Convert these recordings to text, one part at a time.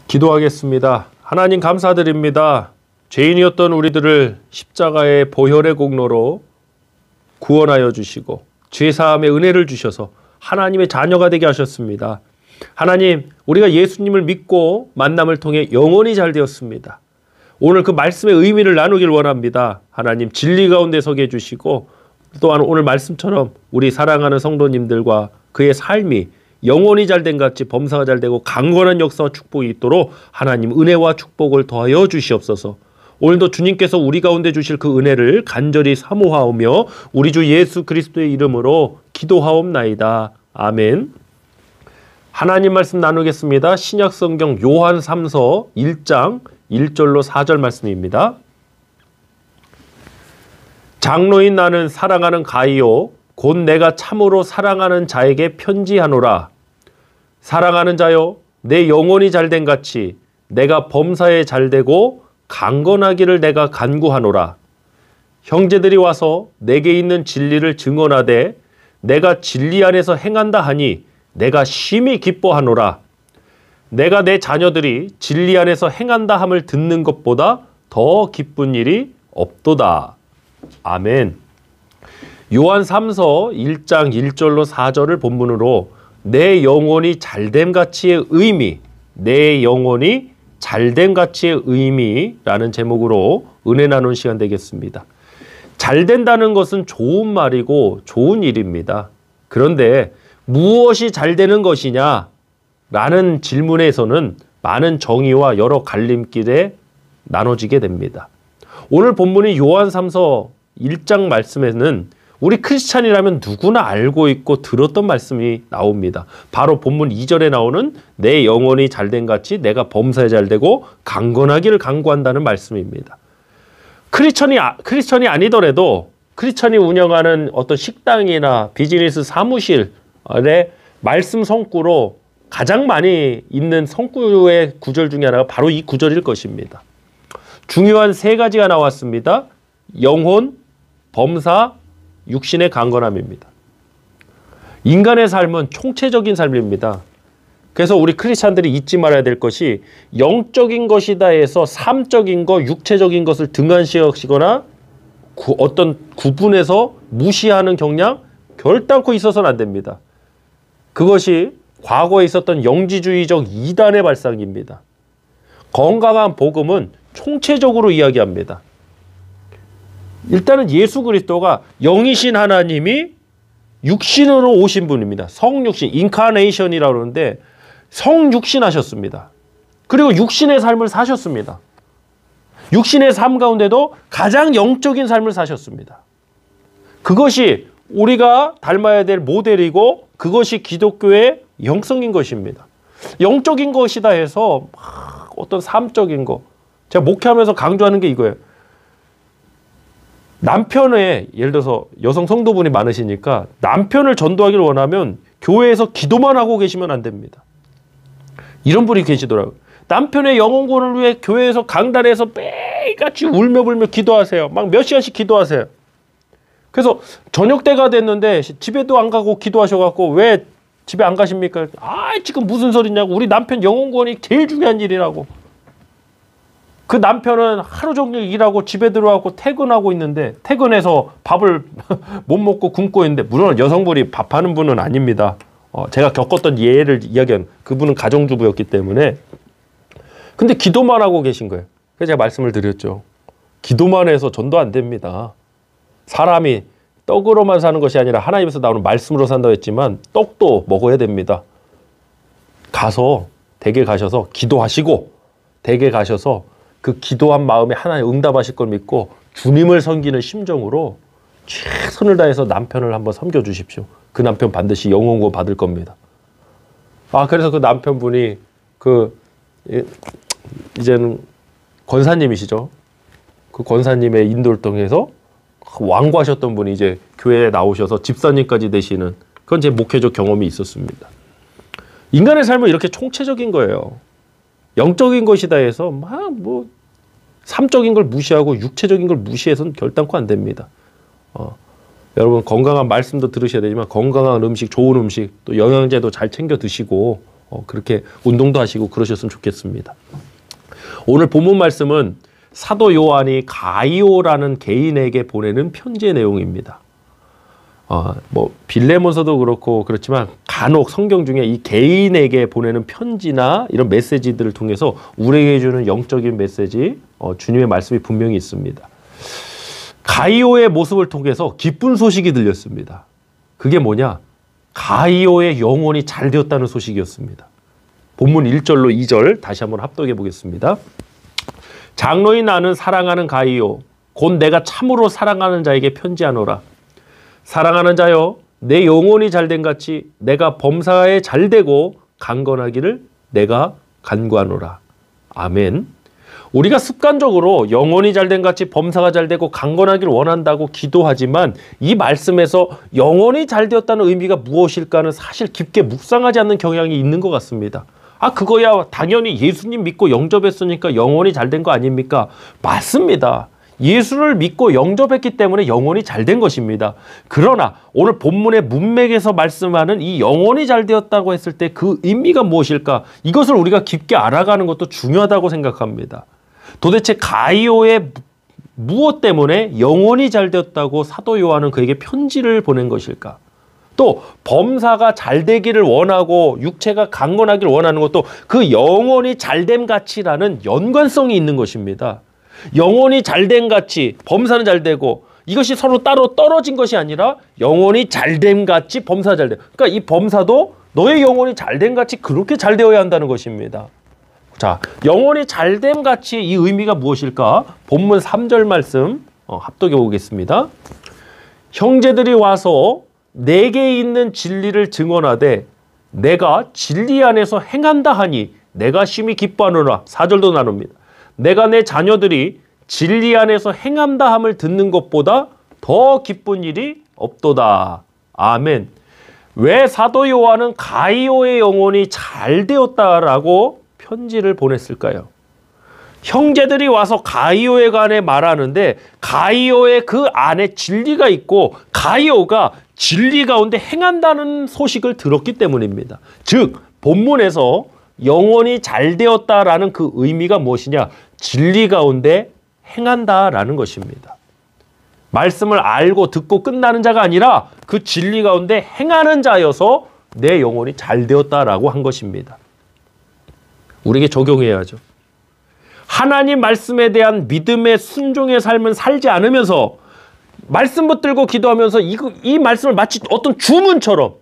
기도하겠습니다. 하나님 감사드립니다. 죄인이었던 우리들을 십자가의 보혈의 공로로 구원하여 주시고 죄사함의 은혜를 주셔서 하나님의 자녀가 되게 하셨습니다. 하나님, 우리가 예수님을 믿고 만남을 통해 영원히 잘 되었습니다. 오늘 그 말씀의 의미를 나누길 원합니다. 하나님, 진리 가운데 서게 해주시고 또한 오늘 말씀처럼 우리 사랑하는 성도님들과 그의 삶이 영원히 잘된 같이 범사가 잘되고 강건한 역사와 축복이 있도록 하나님 은혜와 축복을 더하여 주시옵소서. 오늘도 주님께서 우리 가운데 주실 그 은혜를 간절히 사모하오며 우리 주 예수 그리스도의 이름으로 기도하옵나이다. 아멘. 하나님 말씀 나누겠습니다. 신약성경 요한 3서 1장 1절로 4절 말씀입니다. 장로인 나는 사랑하는 가이오 곧 내가 참으로 사랑하는 자에게 편지하노라. 사랑하는 자여, 내 영혼이 잘된 같이 내가 범사에 잘되고 강건하기를 내가 간구하노라. 형제들이 와서 내게 있는 진리를 증언하되 내가 진리 안에서 행한다 하니 내가 심히 기뻐하노라. 내가 내 자녀들이 진리 안에서 행한다 함을 듣는 것보다 더 기쁜 일이 없도다. 아멘. 요한 3서 1장 1절로 4절을 본문으로 내 영혼이 잘됨 가치의 의미, 내 영혼이 잘됨 가치의 의미라는 제목으로 은혜 나눈 시간 되겠습니다. 잘 된다는 것은 좋은 말이고 좋은 일입니다. 그런데 무엇이 잘 되는 것이냐? 라는 질문에서는 많은 정의와 여러 갈림길에 나눠지게 됩니다. 오늘 본문이 요한 3서 1장 말씀에는 우리 크리스찬이라면 누구나 알고 있고 들었던 말씀이 나옵니다. 바로 본문 2절에 나오는 내 영혼이 잘된 같이 내가 범사에 잘되고 강건하기를 간구한다는 말씀입니다. 크리스천이 아니더라도 크리스천이 운영하는 어떤 식당이나 비즈니스 사무실의 말씀 성구로 가장 많이 있는 성구의 구절 중에 하나가 바로 이 구절일 것입니다. 중요한 세 가지가 나왔습니다. 영혼, 범사, 육신의 강건함입니다. 인간의 삶은 총체적인 삶입니다. 그래서 우리 크리스찬들이 잊지 말아야 될 것이 영적인 것이다 해서 삶적인 것, 육체적인 것을 등한시하거나 어떤 구분해서 무시하는 경향 결단코 있어서는 안 됩니다. 그것이 과거에 있었던 영지주의적 이단의 발상입니다. 건강한 복음은 총체적으로 이야기합니다. 일단은 예수 그리스도가 영이신 하나님이 육신으로 오신 분입니다. 성육신, 인카네이션이라고 그러는데 성육신 하셨습니다. 그리고 육신의 삶을 사셨습니다. 육신의 삶 가운데도 가장 영적인 삶을 사셨습니다. 그것이 우리가 닮아야 될 모델이고 그것이 기독교의 영성인 것입니다. 영적인 것이다 해서 어떤 삶적인 거. 제가 목회하면서 강조하는 게 이거예요. 남편의 예를 들어서 여성 성도분이 많으시니까 남편을 전도하기를 원하면 교회에서 기도만 하고 계시면 안 됩니다. 이런 분이 계시더라고요. 남편의 영혼구원을 위해 교회에서 강단에서 매일같이 울며불며 기도하세요. 막 몇 시간씩 기도하세요. 그래서 저녁 때가 됐는데 집에도 안 가고 기도하셔갖고 왜 집에 안 가십니까? 지금 무슨 소리냐고. 우리 남편 영혼구원이 제일 중요한 일이라고. 그 남편은 하루 종일 일하고 집에 들어가고 퇴근하고 있는데 퇴근해서 밥을 못 먹고 굶고 있는데 물론 여성분이 밥하는 분은 아닙니다. 제가 겪었던 예를 이야기한 그분은 가정주부였기 때문에 근데 기도만 하고 계신 거예요. 그래서 제가 말씀을 드렸죠. 기도만 해서 전도 안 됩니다. 사람이 떡으로만 사는 것이 아니라 하나님에서 나오는 말씀으로 산다고 했지만 떡도 먹어야 됩니다. 댁에 가셔서 기도하시고 댁에 가셔서 그 기도한 마음에 하나님 응답하실 걸 믿고 주님을 섬기는 심정으로 최선을 다해서 남편을 한번 섬겨주십시오. 그 남편 반드시 영혼구원 받을 겁니다. 그래서 그 남편분이 이제는 권사님이시죠. 그 권사님의 인도를 통해서 완고하셨던 분이 이제 교회에 나오셔서 집사님까지 되시는 그건 제 목회적 경험이 있었습니다. 인간의 삶은 이렇게 총체적인 거예요. 영적인 것이다 해서 삶적인 걸 무시하고 육체적인 걸 무시해서는 결단코 안 됩니다. 여러분 건강한 말씀도 들으셔야 되지만 건강한 음식, 좋은 음식, 또 영양제도 잘 챙겨 드시고 그렇게 운동도 하시고 그러셨으면 좋겠습니다. 오늘 본문 말씀은 사도 요한이 가이오라는 개인에게 보내는 편지의 내용입니다. 빌레몬서도 그렇고 그렇지만 간혹 성경 중에 이 개인에게 보내는 편지나 이런 메시지들을 통해서 우리에게 주는 영적인 메시지, 주님의 말씀이 분명히 있습니다. 가이오의 모습을 통해서 기쁜 소식이 들렸습니다. 그게 뭐냐? 가이오의 영혼이 잘 되었다는 소식이었습니다. 본문 1절로 2절 다시 한번 합독해 보겠습니다. 장로인 나는 사랑하는 가이오, 곧 내가 참으로 사랑하는 자에게 편지하노라. 사랑하는 자여, 내 영혼이 잘된 같이 내가 범사에 잘되고 강건하기를 내가 간구하노라. 아멘. 우리가 습관적으로 영혼이 잘된 같이 범사가 잘되고 강건하기를 원한다고 기도하지만 이 말씀에서 영혼이 잘되었다는 의미가 무엇일까는 사실 깊게 묵상하지 않는 경향이 있는 것 같습니다. 그거야 당연히 예수님 믿고 영접했으니까 영혼이 잘된 거 아닙니까? 맞습니다. 예수를 믿고 영접했기 때문에 영혼이 잘된 것입니다. 그러나 오늘 본문의 문맥에서 말씀하는 이 영혼이 잘되었다고 했을 때 그 의미가 무엇일까? 이것을 우리가 깊게 알아가는 것도 중요하다고 생각합니다. 도대체 가이오의 무엇 때문에 영혼이 잘되었다고 사도 요한은 그에게 편지를 보낸 것일까? 또 범사가 잘되기를 원하고 육체가 강건하기를 원하는 것도 그 영혼이 잘됨 같이라는 연관성이 있는 것입니다. 영혼이 잘됨 같이 범사는 잘되고 이것이 서로 따로 떨어진 것이 아니라 영혼이 잘됨 같이 범사가 잘되고, 그러니까 이 범사도 너의 영혼이 잘됨 같이 그렇게 잘되어야 한다는 것입니다. 자, 영혼이 잘됨 같이 이 의미가 무엇일까? 본문 3절 말씀 합독해 보겠습니다. 형제들이 와서 내게 있는 진리를 증언하되 내가 진리 안에서 행한다 하니 내가 심히 기뻐하노라. 4절도 나눕니다. 내가 내 자녀들이 진리 안에서 행한다 함을 듣는 것보다 더 기쁜 일이 없도다. 아멘. 왜 사도 요한은 가이오의 영혼이 잘 되었다라고 편지를 보냈을까요? 형제들이 와서 가이오에 관해 말하는데 가이오의 그 안에 진리가 있고 가이오가 진리 가운데 행한다는 소식을 들었기 때문입니다. 즉 본문에서 영혼이 잘 되었다라는 그 의미가 무엇이냐? 진리 가운데 행한다라는 것입니다. 말씀을 알고 듣고 끝나는 자가 아니라 그 진리 가운데 행하는 자여서 내 영혼이 잘 되었다라고 한 것입니다. 우리에게 적용해야죠. 하나님 말씀에 대한 믿음의 순종의 삶은 살지 않으면서 말씀 붙들고 기도하면서 이 말씀을 마치 어떤 주문처럼,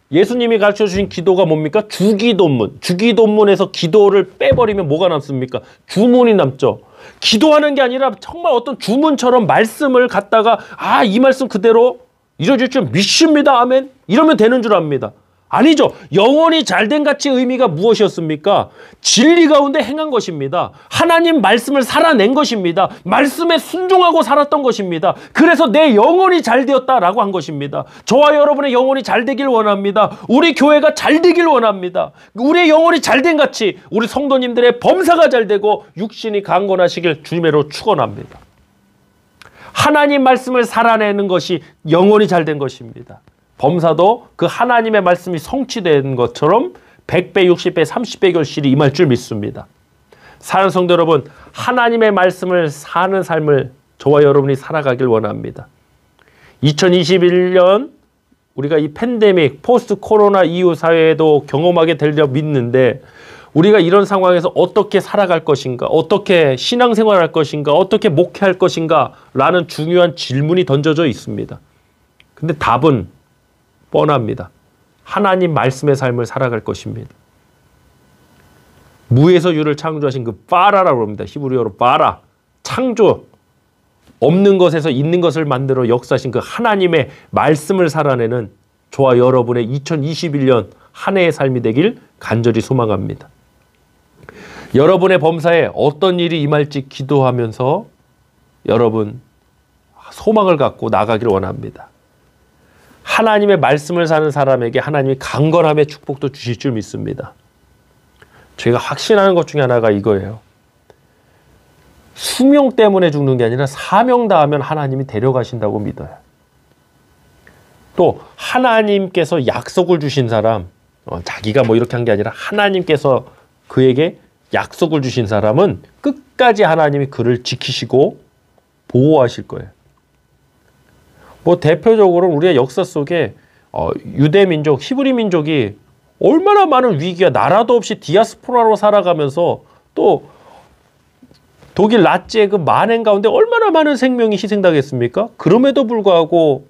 예수님이 가르쳐주신 기도가 뭡니까? 주기도문. 주기도문에서 기도를 빼버리면 뭐가 남습니까? 주문이 남죠. 기도하는 게 아니라 정말 어떤 주문처럼 말씀을 갖다가 이 말씀 그대로 이루어질 줄 믿습니다. 아멘. 이러면 되는 줄 압니다. 아니죠. 영혼이 잘된 같이 의미가 무엇이었습니까? 진리 가운데 행한 것입니다. 하나님 말씀을 살아낸 것입니다. 말씀에 순종하고 살았던 것입니다. 그래서 내 영혼이 잘 되었다라고 한 것입니다. 저와 여러분의 영혼이 잘 되길 원합니다. 우리 교회가 잘 되길 원합니다. 우리의 영혼이 잘된 같이 우리 성도님들의 범사가 잘 되고 육신이 강건하시길 주님으로 축원합니다. 하나님 말씀을 살아내는 것이 영혼이 잘된 것입니다. 범사도 그 하나님의 말씀이 성취된 것처럼 100배, 60배, 30배 결실이 임할 줄 믿습니다. 사랑하는 성도 여러분, 하나님의 말씀을 사는 삶을 저와 여러분이 살아가길 원합니다. 2021년 우리가 이 팬데믹, 포스트 코로나 이후 사회에도 경험하게 되려 믿는데 우리가 이런 상황에서 어떻게 살아갈 것인가, 어떻게 신앙생활할 것인가, 어떻게 목회할 것인가 라는 중요한 질문이 던져져 있습니다. 근데 답은 뻔합니다. 하나님 말씀의 삶을 살아갈 것입니다. 무에서 유를 창조하신 그 바라라고 합니다. 히브리어로 바라, 창조, 없는 것에서 있는 것을 만들어 역사하신 그 하나님의 말씀을 살아내는 저와 여러분의 2021년 한 해의 삶이 되길 간절히 소망합니다. 여러분의 범사에 어떤 일이 임할지 기도하면서 여러분 소망을 갖고 나가길 원합니다. 하나님의 말씀을 사는 사람에게 하나님이 강건함의 축복도 주실 줄 믿습니다. 제가 확신하는 것 중에 하나가 이거예요. 수명 때문에 죽는 게 아니라 사명 다하면 하나님이 데려가신다고 믿어요. 또 하나님께서 약속을 주신 사람, 자기가 뭐 이렇게 한 게 아니라 하나님께서 그에게 약속을 주신 사람은 끝까지 하나님이 그를 지키시고 보호하실 거예요. 뭐 대표적으로 우리의 역사 속에 유대 민족, 히브리 민족이 얼마나 많은 위기와 나라도 없이 디아스포라로 살아가면서 또 독일 나치의 그 만행 가운데 얼마나 많은 생명이 희생당했습니까? 그럼에도 불구하고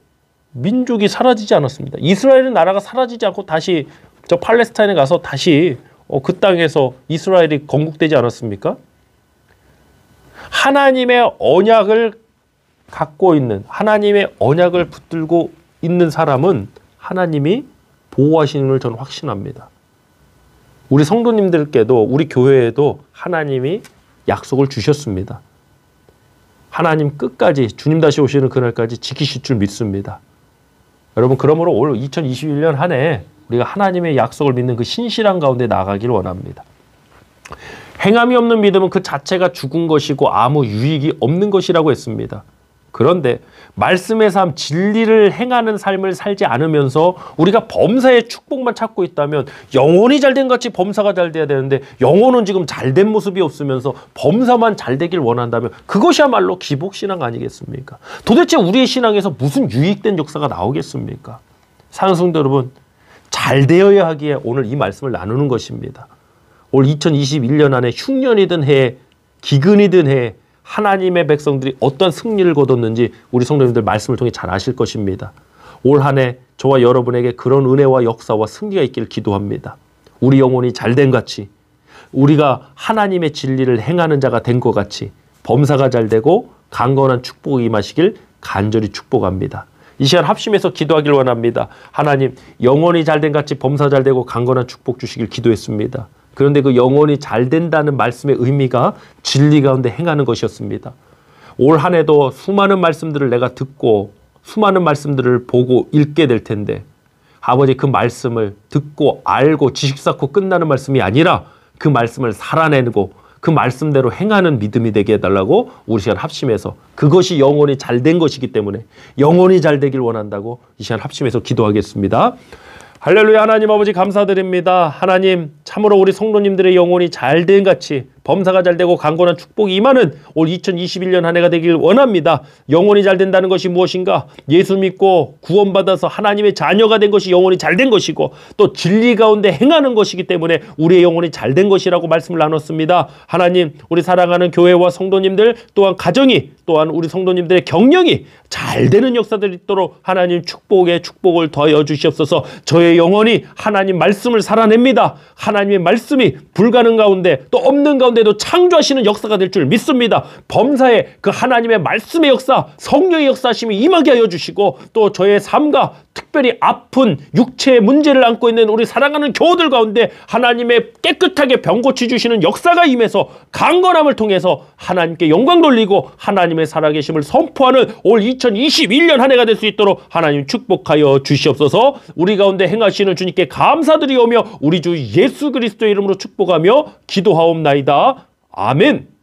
민족이 사라지지 않았습니다. 이스라엘은 나라가 사라지지 않고 다시 저 팔레스타인에 가서 다시 그 땅에서 이스라엘이 건국되지 않았습니까? 하나님의 언약을 갖고 있는, 하나님의 언약을 붙들고 있는 사람은 하나님이 보호하시는 걸 저는 확신합니다. 우리 성도님들께도 우리 교회에도 하나님이 약속을 주셨습니다. 하나님 끝까지 주님 다시 오시는 그날까지 지키실 줄 믿습니다. 여러분 그러므로 올 2021년 한 해 우리가 하나님의 약속을 믿는 그 신실한 가운데 나가기를 원합니다. 행함이 없는 믿음은 그 자체가 죽은 것이고 아무 유익이 없는 것이라고 했습니다. 그런데 말씀의 삶, 진리를 행하는 삶을 살지 않으면서 우리가 범사의 축복만 찾고 있다면 영혼이 잘된 같이 범사가 잘 돼야 되는데 영혼은 지금 잘된 모습이 없으면서 범사만 잘 되길 원한다면 그것이야말로 기복신앙 아니겠습니까? 도대체 우리의 신앙에서 무슨 유익된 역사가 나오겠습니까? 사랑하는 성도 여러분, 잘 되어야 하기에 오늘 이 말씀을 나누는 것입니다. 올 2021년 안에 흉년이든 해에 기근이든 해에 하나님의 백성들이 어떤 승리를 거뒀는지 우리 성도님들 말씀을 통해 잘 아실 것입니다. 올 한 해 저와 여러분에게 그런 은혜와 역사와 승리가 있기를 기도합니다. 우리 영혼이 잘된 같이 우리가 하나님의 진리를 행하는 자가 된 것 같이 범사가 잘 되고 강건한 축복이 임하시길 간절히 축복합니다. 이 시간 합심해서 기도하길 원합니다. 하나님 영혼이 잘된 같이 범사 잘 되고 강건한 축복 주시길 기도했습니다. 그런데 그 영혼이 잘 된다는 말씀의 의미가 진리 가운데 행하는 것이었습니다. 올 한 해도 수많은 말씀들을 내가 듣고 수많은 말씀들을 보고 읽게 될 텐데 아버지 그 말씀을 듣고 알고 지식 쌓고 끝나는 말씀이 아니라 그 말씀을 살아내고 그 말씀대로 행하는 믿음이 되게 해달라고 우리 시간 합심해서 그것이 영혼이 잘된 것이기 때문에 영혼이 잘 되길 원한다고 이 시간 합심해서 기도하겠습니다. 할렐루야. 하나님 아버지 감사드립니다. 하나님 참으로 우리 성도님들의 영혼이 잘된 같이 범사가 잘 되고 강건한 축복이 임하는 올 2021년 한 해가 되길 원합니다. 영혼이 잘 된다는 것이 무엇인가? 예수 믿고 구원받아서 하나님의 자녀가 된 것이 영혼이 잘 된 것이고 또 진리 가운데 행하는 것이기 때문에 우리의 영혼이 잘 된 것이라고 말씀을 나눴습니다. 하나님 우리 사랑하는 교회와 성도님들 또한 가정이 또한 우리 성도님들의 경영이 잘 되는 역사들이 있도록 하나님 축복에 축복을 더하여 주시옵소서. 저의 영혼이 하나님 말씀을 살아냅니다. 하나님의 말씀이 불가능 가운데 또 없는 가운데도 창조하시는 역사가 될 줄 믿습니다. 범사에 그 하나님의 말씀의 역사, 성령의 역사심이 임하게 하여 주시고 또 저의 삶과 특별히 아픈 육체의 문제를 안고 있는 우리 사랑하는 교우들 가운데 하나님의 깨끗하게 병 고쳐주시는 역사가 임해서 강건함을 통해서 하나님께 영광 돌리고 하나님의 살아계심을 선포하는 올 2021년 한 해가 될 수 있도록 하나님 축복하여 주시옵소서. 우리 가운데 행하시는 주님께 감사드리오며 우리 주 예수 그리스도의 이름으로 축복하며 기도하옵나이다. 아멘.